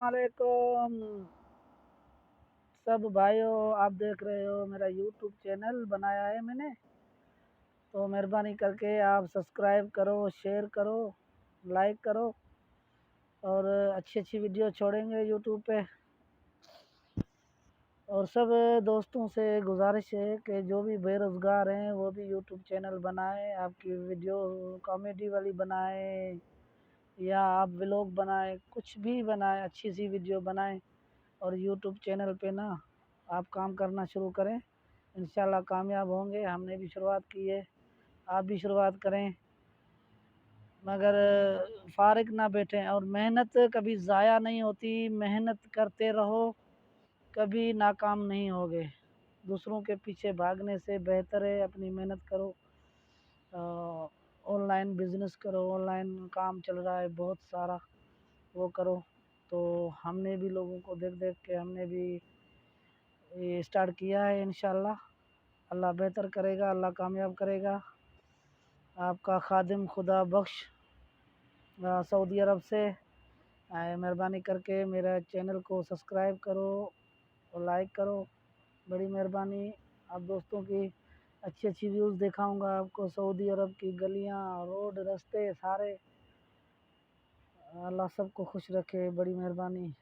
वालेकुम सब भाइयों, आप देख रहे हो मेरा यूट्यूब चैनल बनाया है मैंने। तो मेहरबानी करके आप सब्सक्राइब करो, शेयर करो, लाइक करो और अच्छी अच्छी वीडियो छोड़ेंगे यूट्यूब पे। और सब दोस्तों से गुजारिश है कि जो भी बेरोज़गार हैं वो भी यूट्यूब चैनल बनाएं, आपकी वीडियो कॉमेडी वाली बनाएं या आप व्लॉग बनाएं, कुछ भी बनाएं, अच्छी सी वीडियो बनाएं और यूट्यूब चैनल पे ना आप काम करना शुरू करें। इंशाल्लाह कामयाब होंगे। हमने भी शुरुआत की है, आप भी शुरुआत करें, मगर फारिग ना बैठें। और मेहनत कभी ज़ाया नहीं होती, मेहनत करते रहो, कभी नाकाम नहीं होगे। दूसरों के पीछे भागने से बेहतर है अपनी मेहनत करो। ऑनलाइन बिज़नेस करो, ऑनलाइन काम चल रहा है बहुत सारा, वो करो। तो हमने भी लोगों को देख देख के हमने भी ये स्टार्ट किया है। इंशाल्लाह अल्लाह बेहतर करेगा, अल्लाह कामयाब करेगा। आपका खादिम खुदा बख्श सऊदी अरब से। मेहरबानी करके मेरा चैनल को सब्सक्राइब करो और लाइक करो, बड़ी मेहरबानी। आप दोस्तों की अच्छी अच्छी व्यूज़ दिखाऊंगा आपको, सऊदी अरब की गलियां, रोड, रास्ते सारे। अल्लाह सबको खुश रखे, बड़ी मेहरबानी।